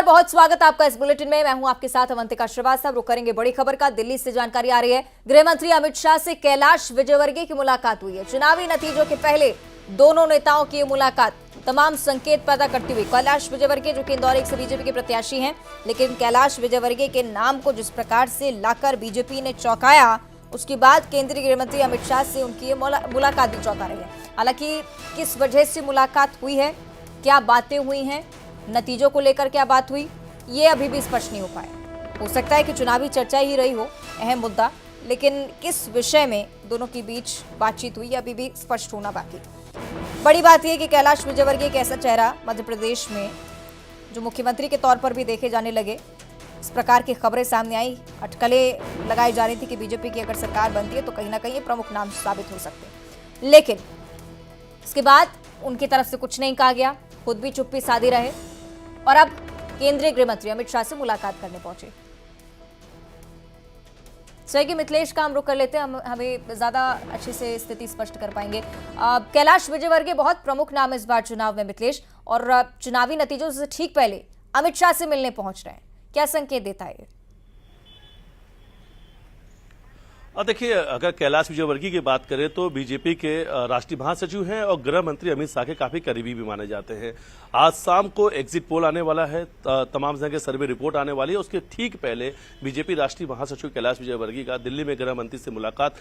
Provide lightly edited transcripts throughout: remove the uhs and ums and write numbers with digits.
नमस्कार, बहुत स्वागत आपका इस बुलेटिन में। मैं हूं आपके साथ अवंतिका श्रीवास्तव। रुक करेंगे बड़ी खबर का। दिल्ली से जानकारी आ रही है, गृह मंत्री अमित शाह से कैलाश विजयवर्गीय की मुलाकात हुई है। चुनावी नतीजों के पहले दोनों नेताओं की मुलाकात तमाम संकेत पैदा करती हुई। कैलाश विजयवर्गीय जो कि इंदौर एक से बीजेपी के प्रत्याशी हैं, लेकिन कैलाश विजयवर्गीय के नाम को जिस प्रकार से लाकर बीजेपी ने चौंकाया, उसके बाद केंद्रीय गृह मंत्री अमित शाह से उनकी ये मुलाकात भी चौंका रही है। हालांकि किस वजह से मुलाकात हुई है, क्या बातें हुई हैं, नतीजों को लेकर क्या बात हुई, ये अभी भी स्पष्ट नहीं हो पाया। हो सकता है कि चुनावी चर्चा ही रही हो अहम मुद्दा, लेकिन किस विषय में दोनों के बीच बातचीत हुई अभी भी स्पष्ट होना बाकी। बड़ी बात यह कि कैलाश विजयवर्गीय एक ऐसा चेहरा मध्य प्रदेश में जो मुख्यमंत्री के तौर पर भी देखे जाने लगे, इस प्रकार की खबरें सामने आई। अटकलें लगाई जा रही थी कि बीजेपी की अगर सरकार बनती है तो कहीं ना कहीं प्रमुख नाम साबित हो सकते हैं, लेकिन इसके बाद उनकी तरफ से कुछ नहीं कहा गया, खुद भी चुप्पी साधी रहे और अब केंद्रीय गृह मंत्री अमित शाह से मुलाकात करने पहुंचे। सहयोगी मिथिलेश का हम रुख कर लेते हैं, हमें ज्यादा अच्छे से स्थिति स्पष्ट कर पाएंगे। कैलाश विजयवर्गीय बहुत प्रमुख नाम इस बार चुनाव में मिथिलेश, और चुनावी नतीजों से ठीक पहले अमित शाह से मिलने पहुंच रहे हैं, क्या संकेत देता है? देखिए, अगर कैलाश विजयवर्गीय की बात करें तो बीजेपी के राष्ट्रीय महासचिव हैं और गृह मंत्री अमित शाह के काफी करीबी भी माने जाते हैं। आज शाम को एग्जिट पोल आने वाला है, तमाम जगह सर्वे रिपोर्ट आने वाली है। उसके ठीक पहले बीजेपी राष्ट्रीय महासचिव कैलाश विजयवर्गीय का दिल्ली में गृह मंत्री से मुलाकात,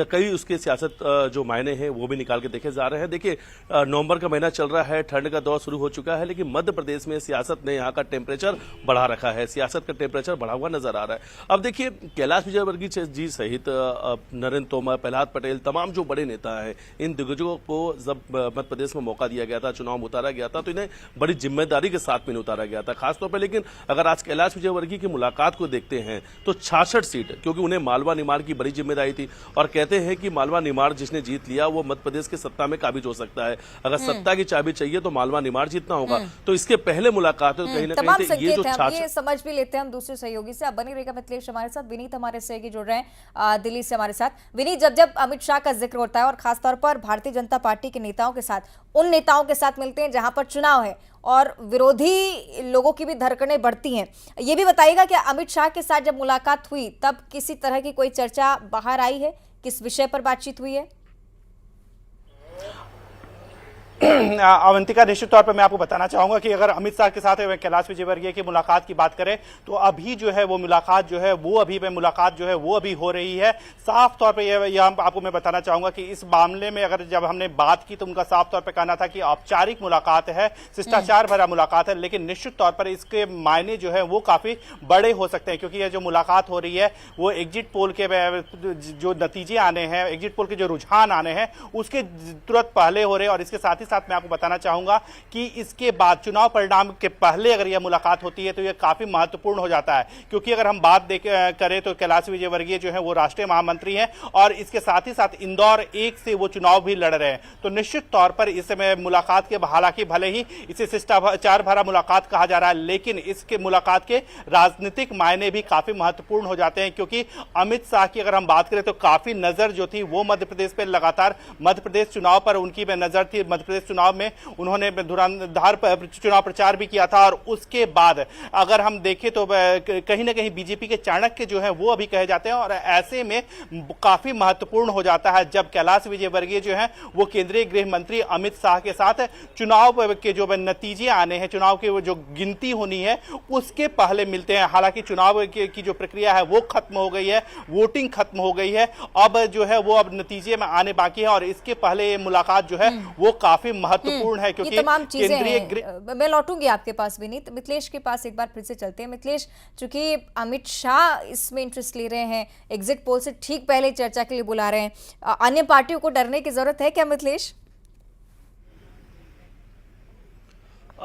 कई उसके सियासत जो मायने हैं वो भी निकाल के देखे जा रहे हैं। देखिए, नवंबर का महीना चल रहा है, ठंड का दौर शुरू हो चुका है, लेकिन मध्य प्रदेश में सियासत ने यहाँ का टेम्परेचर बढ़ा रखा है, सियासत का टेम्परेचर बढ़ा हुआ नजर आ रहा है। अब देखिए, कैलाश विजयवर्गीय जी सहित नरेंद्र तोमर, प्रहलाद पटेल, तमाम जो बड़े नेता हैं, इन दिग्गजों को जब मध्य प्रदेश में मौका दिया गया था, चुनाव में उतारा गया था, तो इन्हें बड़ी जिम्मेदारी के साथ में उतारा गया था खासतौर पर। लेकिन अगर आज कैलाश विजयवर्गीय की मुलाकात को देखते हैं तो 66 सीट, क्योंकि उन्हें मालवा निमाड़ की बड़ी जिम्मेदारी थी और कहते हैं कि मालवा निमाड़ जिसने जीत लिया वो मध्य प्रदेश की सत्ता में काबिज हो सकता है। अगर सत्ता की चाबी चाहिए तो मालवा निमाड़ जीतना होगा। तो इसके पहले मुलाकात कहीं ना कहीं ये जो समझ भी लेते हैं हम दूसरे सहयोगी से। अब बनी रहेगा मिथिलेश हमारे साथ, विनीत हमारे सहयोगी जुड़ रहे हैं दिल्ली से हमारे साथ। विनीत, जब अमित शाह का जिक्र होता है और खासतौर पर भारतीय जनता पार्टी के नेताओं के साथ, उन नेताओं के साथ मिलते हैं जहां पर चुनाव है और विरोधी लोगों की भी धड़कनें बढ़ती हैं, ये भी बताइएगा कि अमित शाह के साथ जब मुलाकात हुई तब किसी तरह की कोई चर्चा बाहर आई है, किस विषय पर बातचीत हुई है? अवंतिका, निश्चित तौर पर मैं आपको बताना चाहूंगा कि अगर अमित शाह के साथ कैलाश विजयवर्गीय की मुलाकात की बात करें तो अभी जो है वो मुलाकात जो है वो अभी हो रही है। साफ तौर पे यह आपको मैं बताना चाहूंगा कि इस मामले में अगर जब हमने बात की तो उनका साफ तौर पे कहना था कि औपचारिक मुलाकात है, शिष्टाचार भरा मुलाकात है, लेकिन निश्चित तौर पर इसके मायने जो है वो काफी बड़े हो सकते हैं, क्योंकि यह जो मुलाकात हो रही है वो एग्जिट पोल के जो नतीजे आने हैं, एग्जिट पोल के जो रुझान आने हैं उसके तुरंत पहले हो रहे हैं। और इसके साथ मैं आपको बताना चाहूंगा कि इसके बाद चुनाव परिणाम के पहले अगर यह मुलाकात होती है तो यह काफी महत्वपूर्ण हो जाता है, क्योंकि अगर हम बात करें तो कैलाश विजयवर्गीय जो है वो राष्ट्रीय महामंत्री हैं और इसके साथ ही साथ इंदौर एक से वो चुनाव भी लड़ रहे हैं। तो निश्चित तौर पर इस समय मुलाकात के, हालांकि भले ही इसे शिष्टाचार भरा मुलाकात कहा जा रहा है, लेकिन इसके मुलाकात के राजनीतिक मायने भी काफी महत्वपूर्ण हो जाते हैं, क्योंकि अमित शाह की अगर हम बात करें तो काफी नजर जो थी वो मध्य प्रदेश पर, लगातार मध्य प्रदेश चुनाव पर उनकी नजर थी। मध्य प्रदेश चुनाव में उन्होंने धुरंधर चुनाव प्रचार भी किया था और उसके बाद अगर हम देखें तो कहीं ना कहीं बीजेपी के चाणक्य जो है वो अभी कहे जाते हैं। और ऐसे में काफी महत्वपूर्ण हो जाता है जब कैलाश विजयवर्गीय जो है वो केंद्रीय गृह मंत्री अमित शाह के साथ चुनाव के जो नतीजे आने हैं, चुनाव की जो गिनती होनी है उसके पहले मिलते हैं। हालांकि चुनाव की जो प्रक्रिया है वो खत्म हो गई है, वोटिंग खत्म हो गई है, अब जो है वो अब नतीजे में आने बाकी है और इसके पहले ये मुलाकात जो है वो काफी महत्वपूर्ण है, क्योंकि तमाम चीजें हैं। मैं लौटूंगी आपके पास विनीत। मिथिलेश के पास एक बार फिर से चलते हैं। मिथिलेश, चूंकि अमित शाह इसमें इंटरेस्ट ले रहे हैं, एग्जिट पोल से ठीक पहले चर्चा के लिए बुला रहे हैं, अन्य पार्टियों को डरने की जरूरत है क्या मिथिलेश?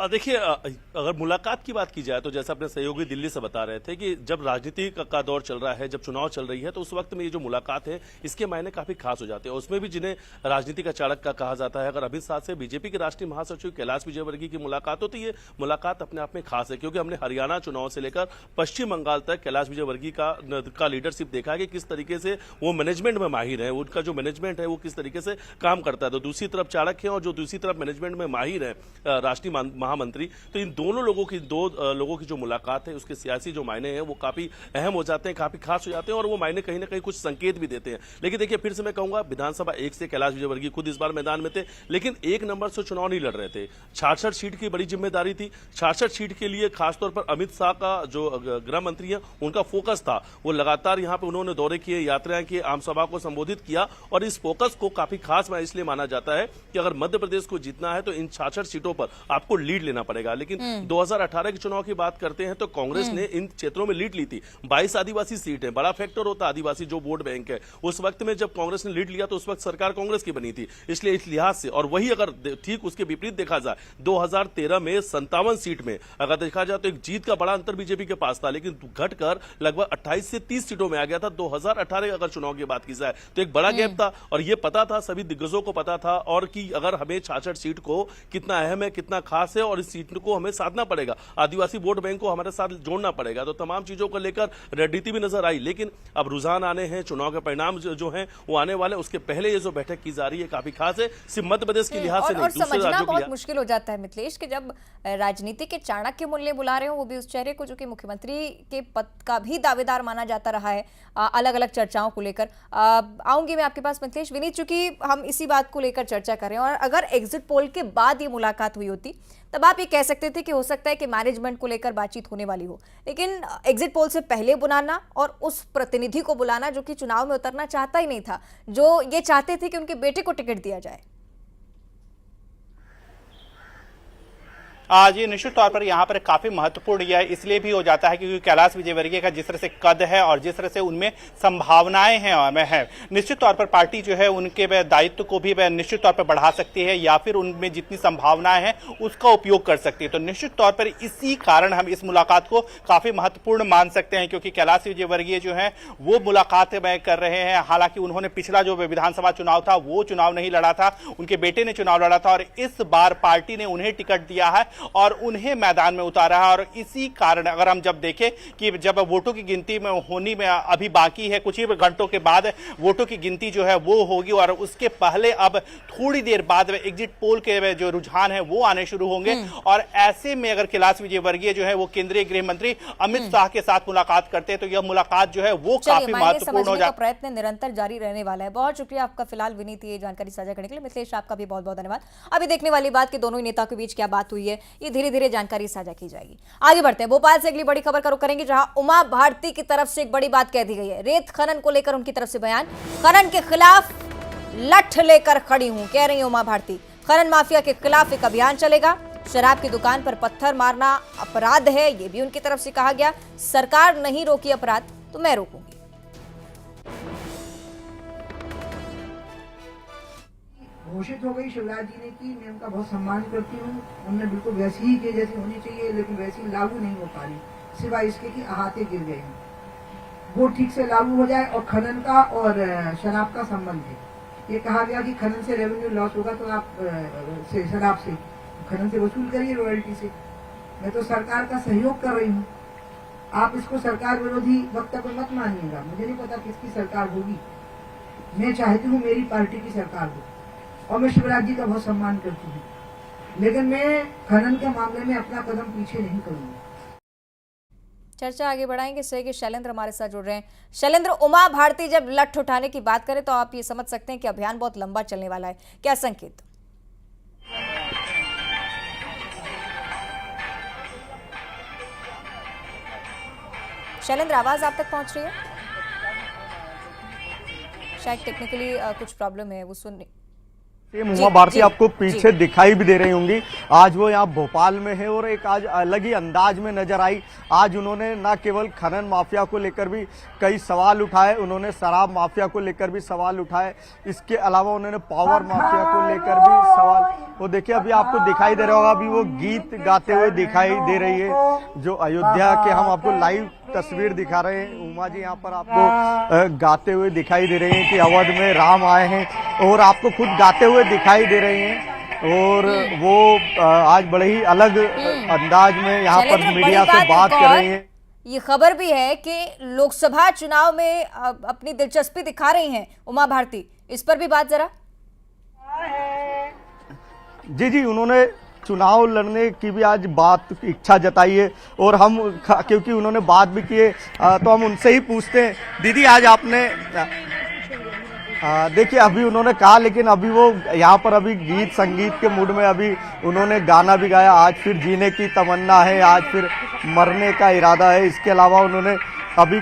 देखिए, अगर मुलाकात की बात की जाए तो जैसा अपने सहयोगी दिल्ली से बता रहे थे कि जब राजनीति का दौर चल रहा है, जब चुनाव चल रही है, तो उस वक्त में ये जो मुलाकात है इसके मायने काफी खास हो जाते हैं। उसमें भी जिन्हें राजनीति का चाणक्य का कहा जाता है, अगर अमित शाह से बीजेपी के राष्ट्रीय महासचिव कैलाश विजयवर्गीय की मुलाकात हो तो ये मुलाकात अपने आप में खास है, क्योंकि हमने हरियाणा चुनाव से लेकर पश्चिम बंगाल तक कैलाश विजयवर्गीय का लीडरशिप देखा है कि किस तरीके से वो मैनेजमेंट में माहिर है, उनका जो मैनेजमेंट है वो किस तरीके से काम करता है। तो दूसरी तरफ चाणक्य है और जो दूसरी तरफ मैनेजमेंट में माहिर है राष्ट्रीय महामंत्री। तो इन दोनों लोगों की दो लोगों की जो मुलाकात है उसके सियासी जो मायने हैं वो काफी अहम हो जाते हैं, काफी खास हो जाते हैं और वो मायने कहीं ना कहीं कुछ संकेत भी देते हैं। लेकिन देखिए फिर से मैं कहूंगा विधानसभा 1 से कैलाश विजयवर्गीय खुद इस बार मैदान में थे, लेकिन 1 नंबर से चुनाव नहीं लड़ रहे थे। 66 सीट की बड़ी जिम्मेदारी थी। 66 सीट के लिए खासतौर पर अमित शाह का जो गृह मंत्री है उनका फोकस था। वो लगातार यहां पे उन्होंने दौरे किए, यात्राएं की, आम सभा को संबोधित किया और इस फोकस को काफी खास मैं इसलिए माना जाता है कि अगर मध्य प्रदेश को जीतना है तो इन 66 सीटों पर आपको लीड लेना पड़ेगा। लेकिन 2018 के चुनाव की बात करते हैं तो कांग्रेस ने इन क्षेत्रों में लीड ली थी। 22 आदिवासी सीट है, बड़ा फैक्टर होता आदिवासी जो वोट बैंक है। उस वक्त में जब कांग्रेस ने लीड लिया तो उस वक्त सरकार कांग्रेस की बनी थी, इसलिए इस लिहाज से। और वही अगर ठीक उसके विपरीत देखा जाए 2013 में 57 सीट में अगर देखा जाए तो एक जीत का बड़ा अंतर बीजेपी के पास था, लेकिन घटकर लगभग 28 से 30 सीटों में आ गया था 2018 अगर चुनाव की बात की जाए तो एक बड़ा गैप था। और यह पता था, सभी दिग्गजों को पता था और कि अगर हमें 66 सीट को कितना अहम है, कितना खास है और इस सीट को हमें साधना पड़ेगा, आदिवासी वोट बैंक को हमारे साथ जोड़ना पड़ेगा। तो तमाम चीजों को लेकर रणनीति भी नजर आई। लेकिन अब रुझान आने हैं, चुनाव के परिणाम जो हैं वो आने वाले, उसके पहले ये जो बैठक की जा रही है काफी खास है, सिर्फ मध्य प्रदेश के लिहाज से नहीं, और दूसरे समझना राज्यों के बहुत लिहाज। मुश्किल हो जाता है मिथिलेश कि जब राजनीति के चाणक्य मूल्य बुला रहे हो, वो भी उस चेहरे को जो कि मुख्यमंत्री के पद का भी दावेदार माना जाता रहा है अलग अलग चर्चाओं को लेकर। आऊंगी मैं आपके पास मिथिलेश। विनीत, चूंकि हम इसी बात को लेकर चर्चा कर रहे हैं और अगर एग्जिट पोल के बाद ये मुलाकात हुई होती तब आप ये कह सकते थे कि हो सकता है कि मैनेजमेंट को लेकर बातचीत होने वाली हो, लेकिन एग्जिट पोल से पहले बुलाना और उस प्रतिनिधि को बुलाना जो कि चुनाव में उतरना चाहता ही नहीं था, जो ये चाहते थे कि उनके बेटे को टिकट दिया जाए। आज ये निश्चित तौर पर यहाँ पर काफी महत्वपूर्ण यह इसलिए भी हो जाता है क्योंकि कैलाश विजयवर्गीय का जिस तरह से कद है और जिस तरह से उनमें संभावनाएं हैं, निश्चित तौर पर पार्टी जो है उनके दायित्व को भी निश्चित तौर पर बढ़ा सकती है या फिर उनमें जितनी संभावनाएं हैं उसका उपयोग कर सकती है। तो निश्चित तौर पर इसी कारण हम इस मुलाकात को काफी महत्वपूर्ण मान सकते हैं क्योंकि कैलाश विजयवर्गीय जो है वो मुलाकात कर रहे हैं। हालांकि उन्होंने पिछला जो विधानसभा चुनाव था वो चुनाव नहीं लड़ा था, उनके बेटे ने चुनाव लड़ा था और इस बार पार्टी ने उन्हें टिकट दिया है और उन्हें मैदान में उतारा है। और इसी कारण अगर हम जब देखें कि जब वोटों की गिनती में होनी में अभी बाकी है, कुछ ही घंटों के बाद वोटों की गिनती जो है वो होगी और उसके पहले अब थोड़ी देर बाद एग्जिट पोल के जो रुझान है वो आने शुरू होंगे। और ऐसे में अगर कैलाश विजयवर्गीय जो है वो केंद्रीय गृह मंत्री अमित शाह के साथ मुलाकात करते हैं तो यह मुलाकात जो है वो काफी महत्वपूर्ण हो जाती है। प्रयत्न निरंतर जारी रहने वाला है। बहुत शुक्रिया आपका फिलहाल विनीत ये जानकारी साझा करने के लिए। मिथिलेश, आपका भी बहुत बहुत धन्यवाद। अभी देखने वाली बात कि दोनों ही नेताओं के बीच क्या बात हुई है, ये धीरे धीरे जानकारी साझा की जाएगी। आगे बढ़ते हैं, भोपाल से अगली बड़ी खबर का रुख करेंगे जहां उमा भारती की तरफ से एक बड़ी बात कह दी गई है। रेत खनन को लेकर उनकी तरफ से बयान, खनन के खिलाफ लठ लेकर खड़ी हूं, कह रही है उमा भारती। खनन माफिया के खिलाफ एक अभियान चलेगा। शराब की दुकान पर पत्थर मारना अपराध है, यह भी उनकी तरफ से कहा गया। सरकार नहीं रोकी अपराध तो मैं रोकूंगी। घोषित हो गई शिवराज जी ने की, मैं उनका बहुत सम्मान करती हूँ। उन्होंने बिल्कुल वैसी ही की जैसी होनी चाहिए, लेकिन वैसी लागू नहीं हो पा रही, सिवाय इसके कि अहाते गिर गए हैं। वो ठीक से लागू हो जाए। और खनन का और शराब का संबंध है। ये कहा गया कि खनन से रेवेन्यू लॉस होगा तो आप शराब से खनन से वसूल करिए रॉयल्टी से। मैं तो सरकार का सहयोग कर रही हूँ। आप इसको सरकार विरोधी वक्तव्य मत मानिएगा। मुझे नहीं पता किसकी सरकार होगी, मैं चाहती हूँ मेरी पार्टी की सरकार हो और मैं शिवराज जी का बहुत सम्मान करती हूँ, लेकिन मैं खनन के मामले में अपना कदम पीछे नहीं करूंगी। चर्चा आगे बढ़ाएंगे। सहयोगी शैलेंद्र हमारे साथ जुड़ रहे हैं। शैलेंद्र, उमा भारती जब लठ उठाने की बात करें तो आप ये समझ सकते हैं कि अभियान बहुत लंबा चलने वाला है, क्या संकेत? शैलेंद्र, आवाज आप तक पहुंच रही है? शायद टेक्निकली कुछ प्रॉब्लम है, वो सुन उमा भारती आपको पीछे दिखाई भी दे रही होंगी। आज वो यहाँ भोपाल में है और एक आज अलग ही अंदाज में नजर आई। आज उन्होंने न केवल खनन माफिया को लेकर भी कई सवाल उठाए, उन्होंने शराब माफिया को लेकर भी सवाल उठाए। इसके अलावा उन्होंने पावर माफिया को लेकर भी सवाल, वो देखिए अभी आपको दिखाई दे रहा होगा, अभी वो गीत गाते हुए दिखाई दे रही है। जो अयोध्या के हम आपको लाइव तस्वीर दिखा रहे हैं, उमा जी यहाँ पर आपको गाते हुए दिखाई दे रहे हैं कि अवध में राम आए हैं और आपको खुद गाते हुए दिखाई दे रहे हैं। और वो आज बड़े ही अलग अंदाज में यहाँ पर मीडिया से बात कर रही हैं। ये खबर भी है कि लोकसभा चुनाव में अपनी दिलचस्पी दिखा रही हैं उमा भारती, इस पर भी बात जरा। जी, उन्होंने चुनाव लड़ने की भी आज बात इच्छा जताई है। और हम क्योंकि उन्होंने बात भी की है तो हम उनसे ही पूछते हैं। दीदी, आज आपने देखिए अभी उन्होंने कहा, लेकिन अभी वो यहाँ पर अभी गीत संगीत के मूड में अभी उन्होंने गाना भी गाया। आज फिर जीने की तमन्ना है, आज फिर मरने का इरादा है। इसके अलावा उन्होंने अभी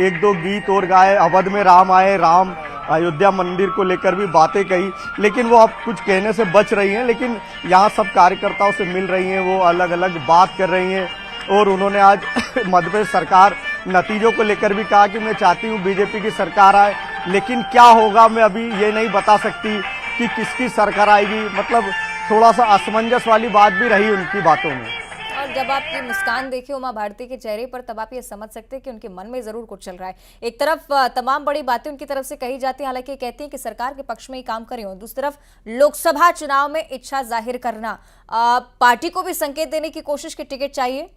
एक दो गीत और गाए। अवध में राम आए, राम अयोध्या मंदिर को लेकर भी बातें कही, लेकिन वो अब कुछ कहने से बच रही हैं। लेकिन यहाँ सब कार्यकर्ताओं से मिल रही हैं, वो अलग अलग बात कर रही हैं। और उन्होंने आज मध्य प्रदेश सरकार नतीजों को लेकर भी कहा कि मैं चाहती हूँ बीजेपी की सरकार आए, लेकिन क्या होगा मैं अभी ये नहीं बता सकती कि किसकी सरकार आएगी। मतलब थोड़ा सा असमंजस वाली बात भी रही उनकी बातों में। और जब आप ये मुस्कान देखिए उमा भारती के चेहरे पर, तब आप ये समझ सकते हैं कि उनके मन में जरूर कुछ चल रहा है। एक तरफ तमाम बड़ी बातें उनकी तरफ से कही जाती है, हालांकि कहती हैं कि सरकार के पक्ष में ही काम करें, और दूसरी तरफ लोकसभा चुनाव में इच्छा जाहिर करना, पार्टी को भी संकेत देने की कोशिश की टिकट चाहिए।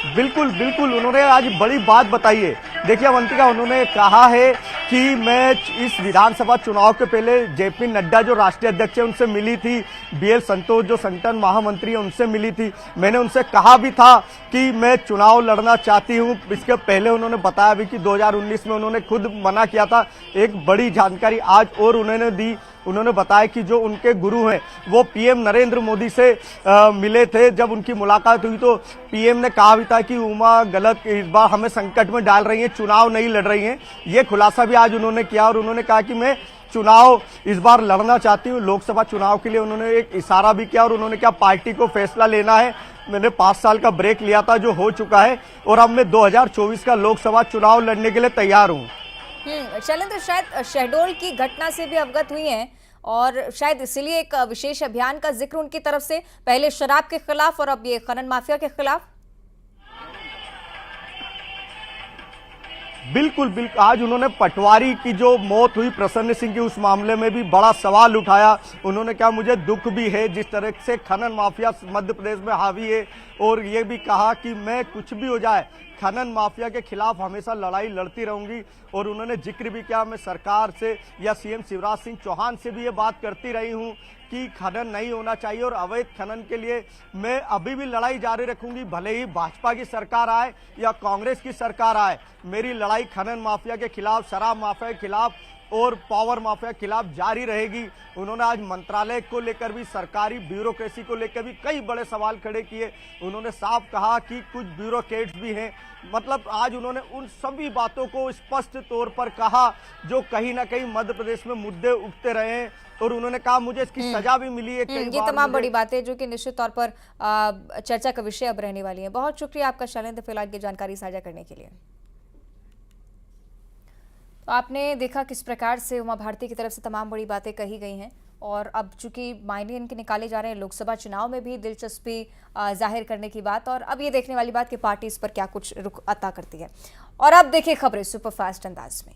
बिल्कुल बिल्कुल, उन्होंने आज बड़ी बात बताई है। देखिए अवंतिका, उन्होंने कहा है कि मैं इस विधानसभा चुनाव के पहले जेपी नड्डा जो राष्ट्रीय अध्यक्ष है उनसे मिली थी, बीएल संतोष जो संगठन महामंत्री है उनसे मिली थी। मैंने उनसे कहा भी था कि मैं चुनाव लड़ना चाहती हूं। इसके पहले उन्होंने बताया भी कि 2019 में उन्होंने खुद मना किया था। एक बड़ी जानकारी आज और उन्होंने दी। उन्होंने बताया कि जो उनके गुरु हैं वो पीएम नरेंद्र मोदी से मिले थे। जब उनकी मुलाकात हुई तो पीएम ने कहा भी था कि उमा गलत इस बार हमें संकट में डाल रही हैं, चुनाव नहीं लड़ रही हैं। ये खुलासा भी आज उन्होंने किया। और उन्होंने कहा कि मैं चुनाव इस बार लड़ना चाहती हूँ। लोकसभा चुनाव के लिए उन्होंने एक इशारा भी किया। और उन्होंने क्या, पार्टी को फैसला लेना है। मैंने 5 साल का ब्रेक लिया था जो हो चुका है, और अब मैं 2024 का लोकसभा चुनाव लड़ने के लिए तैयार हूँ। शैलेंद्र, शायद शहडोल की घटना से भी अवगत हुई हैं, और शायद इसलिए एक विशेष अभियान का जिक्र उनकी तरफ से, पहले शराब के खिलाफ और अब ये खनन माफिया के खिलाफ। बिल्कुल बिल्कुल, आज उन्होंने पटवारी की जो मौत हुई प्रसन्न सिंह की, उस मामले में भी बड़ा सवाल उठाया। उन्होंने कहा मुझे दुख भी है जिस तरह से खनन माफिया मध्य प्रदेश में हावी है, और ये भी कहा कि मैं कुछ भी हो जाए खनन माफिया के खिलाफ हमेशा लड़ाई लड़ती रहूंगी। और उन्होंने जिक्र भी किया, मैं सरकार से या सीएम शिवराज सिंह चौहान से भी ये बात करती रही हूं कि खनन नहीं होना चाहिए, और अवैध खनन के लिए मैं अभी भी लड़ाई जारी रखूंगी। भले ही भाजपा की सरकार आए या कांग्रेस की सरकार आए, मेरी लड़ाई खनन माफिया के खिलाफ, शराब माफिया के खिलाफ और पावर माफिया के खिलाफ जारी रहेगी। उन्होंने आज मंत्रालय को लेकर भी, सरकारी ब्यूरोक्रेसी को लेकर भी कई बड़े सवाल खड़े किए। उन्होंने साफ कहा कि कुछ ब्यूरोक्रेट्स भी हैं। मतलब आज उन्होंने उन सभी बातों को स्पष्ट तौर पर कहा जो कहीं ना कहीं मध्य प्रदेश में मुद्दे उठते रहे हैं। और उन्होंने कहा मुझे इसकी सजा भी मिली है। ये तमाम बड़ी बातें जो कि निश्चित तौर पर चर्चा का विषय अब रहने वाली है। बहुत शुक्रिया आपका शैलेंद्र, फिलहाल की जानकारी साझा करने के लिए। तो आपने देखा किस प्रकार से उमा भारती की तरफ से तमाम बड़ी बातें कही गई हैं, और अब चूंकि मायने इनके निकाले जा रहे हैं लोकसभा चुनाव में भी दिलचस्पी जाहिर करने की बात, और अब ये देखने वाली बात कि पार्टी इस पर क्या कुछ रुख अता करती है। और अब देखिए खबरें सुपरफास्ट अंदाज में।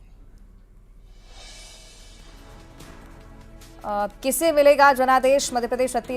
किसे मिलेगा जनादेश? मध्य प्रदेश